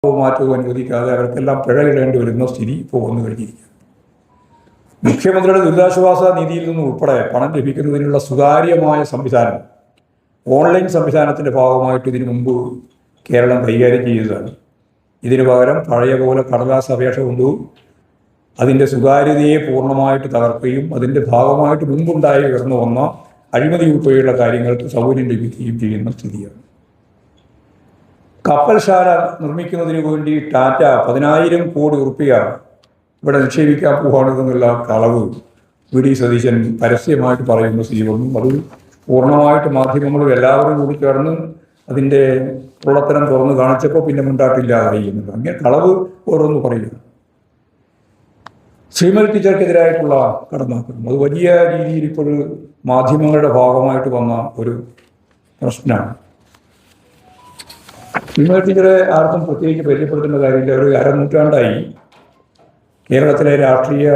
മാറ്റവും അനുവദിക്കാതെ അവർക്കെല്ലാം പിഴ ഇടേണ്ടി വരുന്ന സ്ഥിതി ഇപ്പോൾ വന്നു കഴിഞ്ഞിരിക്കുക. മുഖ്യമന്ത്രിയുടെ ദുരിതാശ്വാസ നിധിയിൽ നിന്നും ഉൾപ്പെടെ പണം ലഭിക്കുന്നതിനുള്ള സുതാര്യമായ സംവിധാനം ഓൺലൈൻ സംവിധാനത്തിൻ്റെ ഭാഗമായിട്ട് ഇതിനു മുമ്പ് കേരളം കൈകാര്യം ചെയ്തതാണ്. ഇതിനു പകരം പഴയ പോലെ കടലാസ് അപേക്ഷ കൊണ്ടു അതിൻ്റെ സുതാര്യതയെ പൂർണ്ണമായിട്ട് തകർക്കുകയും അതിൻ്റെ ഭാഗമായിട്ട് മുമ്പുണ്ടായി ഉയർന്നു വന്ന അഴിമതി ഉൾപ്പെടെയുള്ള കാര്യങ്ങൾക്ക് സൗകര്യം ലഭിക്കുകയും ചെയ്യുന്ന സ്ഥിതിയാണ്. കപ്പൽശാല നിർമ്മിക്കുന്നതിന് വേണ്ടി ടാറ്റ 10,000 കോടി റുപ്യ ഇവിടെ നിക്ഷേപിക്കാൻ പോവുകയാണെന്നുള്ള കളവ് വി.ഡി. സതീശൻ പരസ്യമായിട്ട് പറയുന്ന സ്ഥിതി വന്നു. അത് പൂർണ്ണമായിട്ട് മാധ്യമങ്ങളും എല്ലാവരും കൂടി ചേർന്ന് അതിൻ്റെ പൊള്ളത്തരം തുറന്ന് കാണിച്ചപ്പോൾ പിന്നെ മുണ്ടാട്ടില്ലാതായി എന്നുള്ളത്. അങ്ങനെ കളവ് ഓരോന്ന് പറയുക. ശ്രീമതി ടീച്ചർക്കെതിരായിട്ടുള്ള കടന്നാക്രമണം അത് വലിയ രീതിയിൽ ഇപ്പോൾ മാധ്യമങ്ങളുടെ ഭാഗമായിട്ട് വന്ന ഒരു പ്രശ്നമാണ്. ശ്രീമതി ടീച്ചറെ ആർക്കും പ്രത്യേകിച്ച് പരിചയപ്പെടുത്തേണ്ട കാര്യമില്ല. ഒരു അരനൂറ്റാണ്ടായി കേരളത്തിലെ രാഷ്ട്രീയ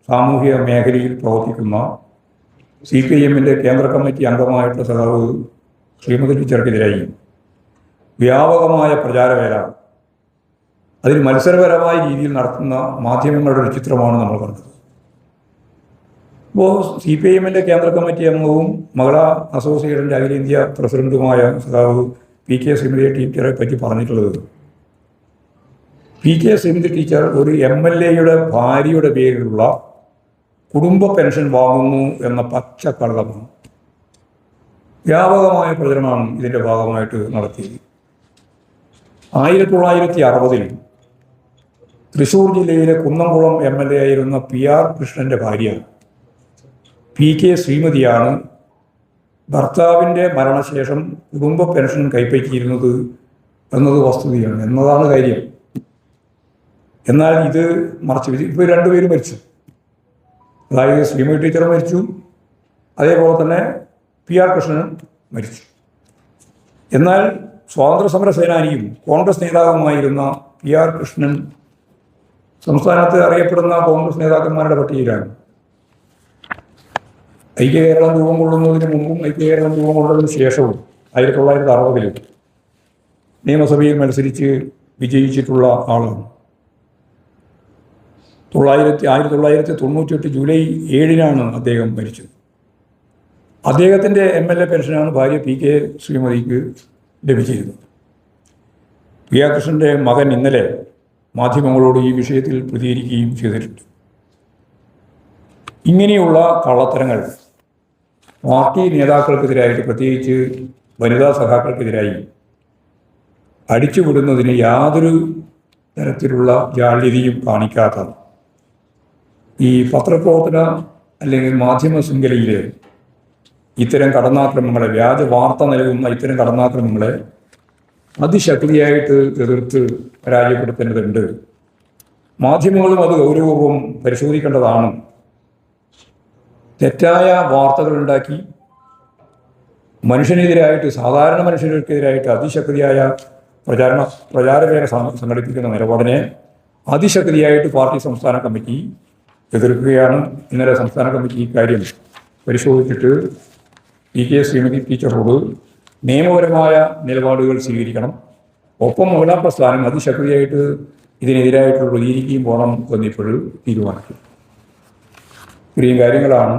സാമൂഹിക മേഖലയിൽ പ്രവർത്തിക്കുന്ന CPIM-ൻ്റെ കേന്ദ്ര കമ്മിറ്റി അംഗമായിട്ടുള്ള സഖാവ് ശ്രീമതി ടീച്ചർക്കെതിരായി വ്യാപകമായ പ്രചാരവേല അതിന് മത്സരപരമായ രീതിയിൽ നടത്തുന്ന മാധ്യമങ്ങളുടെ ഒരു ചിത്രമാണ് നമ്മൾ കണ്ടത്. ഇപ്പോൾ CPIM-ൻ്റെ കേന്ദ്ര കമ്മിറ്റി അംഗവും മഹിളാ അസോസിയേഷൻ്റെ അഖിലേന്ത്യാ പ്രസിഡന്റുമായ സഖാവ് P.K. ശ്രീമതി ടീച്ചറെ പറ്റി പറഞ്ഞിട്ടുള്ളത്, P.K. ശ്രീമതി ടീച്ചർ ഒരു MLA-യുടെ ഭാര്യയുടെ പേരിലുള്ള കുടുംബ പെൻഷൻ വാങ്ങുന്നു എന്ന പച്ചക്കള്ളമാണ്. വ്യാപകമായ പ്രചരണമാണ് ഇതിൻ്റെ ഭാഗമായിട്ട് നടത്തിയത്. 1960-ൽ തൃശ്ശൂർ ജില്ലയിലെ കുന്നംകുളം MLA ആയിരുന്ന PR കൃഷ്ണൻ്റെ ഭാര്യ P.K. ശ്രീമതിയാണ് ഭർത്താവിൻ്റെ മരണശേഷം കുടുംബ പെൻഷൻ കൈപ്പറ്റിയിരുന്നത് എന്നത് വസ്തുതയാണ്, എന്നതാണ് കാര്യം. എന്നാൽ ഇത് മറച്ചു. ഇപ്പോൾ രണ്ടുപേരും മരിച്ചു. അതായത് ശ്രീമതി ടീച്ചർ മരിച്ചു, അതേപോലെ തന്നെ PR കൃഷ്ണനും മരിച്ചു. എന്നാൽ സ്വാതന്ത്ര്യ സമര സേനാനിയും കോൺഗ്രസ് നേതാവുമായിരുന്ന PR കൃഷ്ണൻ സംസ്ഥാനത്ത് അറിയപ്പെടുന്ന കോൺഗ്രസ് നേതാക്കന്മാരുടെ പട്ടികയിലാണ്. ഐക്യകേരളം രൂപം കൊള്ളുന്നതിന് മുമ്പും ഐക്യകേരളം രൂപം കൊണ്ടതിന് ശേഷവും 1960-ൽ നിയമസഭയിൽ മത്സരിച്ച് വിജയിച്ചിട്ടുള്ള ആളാണ്. 1998 ജൂലൈ 7-നാണ് അദ്ദേഹം മരിച്ചത്. അദ്ദേഹത്തിൻ്റെ MLA പെൻഷനാണ് ഭാര്യ P.K. ശ്രീമതിക്ക് ലഭിച്ചിരുന്നത്. PR കൃഷ്ണൻ്റെ മകൻ ഇന്നലെ മാധ്യമങ്ങളോട് ഈ വിഷയത്തിൽ പ്രതികരിക്കുകയും ചെയ്തിട്ടുണ്ട്. ഇങ്ങനെയുള്ള കള്ളത്തരങ്ങൾ പാർട്ടി നേതാക്കൾക്കെതിരായിട്ട്, പ്രത്യേകിച്ച് വനിതാ സഖാക്കൾക്കെതിരായി അടിച്ചുവിടുന്നതിന് യാതൊരു തരത്തിലുള്ള ജാള്യതയും കാണിക്കാത്ത ഈ പത്രപ്രവർത്തന അല്ലെങ്കിൽ മാധ്യമ ശൃംഖലയിലെ ഇത്തരം കടന്നാക്രമങ്ങളെ, വ്യാജ വാർത്ത നൽകുന്ന ഇത്തരം കടന്നാക്രമങ്ങളെ അതിശക്തിയായിട്ട് എതിർത്ത് പരാജയപ്പെടുത്തേണ്ടതുണ്ട്. മാധ്യമങ്ങളും അത് ഗൗരവപൂർവ്വം പരിശോധിക്കേണ്ടതാണ്. തെറ്റായ വാർത്തകളുണ്ടാക്കി മനുഷ്യനെതിരായിട്ട്, സാധാരണ മനുഷ്യർക്കെതിരായിട്ട് അതിശക്തിയായ പ്രചാരവേല സംഘടിപ്പിക്കുന്ന നിലപാടിനെ അതിശക്തിയായിട്ട് പാർട്ടി സംസ്ഥാന കമ്മിറ്റി എതിർക്കുകയാണ്. ഇന്നലെ സംസ്ഥാന കമ്മിറ്റി ഇക്കാര്യം പരിശോധിച്ചിട്ട് P.K. ശ്രീമതി ടീച്ചറോട് നിയമപരമായ നിലപാടുകൾ സ്വീകരിക്കണം, ഒപ്പം മഹിളാ പ്രസ്ഥാനം അതിശക്തിയായിട്ട് ഇതിനെതിരായിട്ട് പ്രതികരിക്കുകയും പോകണം എന്നിപ്പോഴും തീരുമാനിക്കും. ഇത്രയും കാര്യങ്ങളാണ്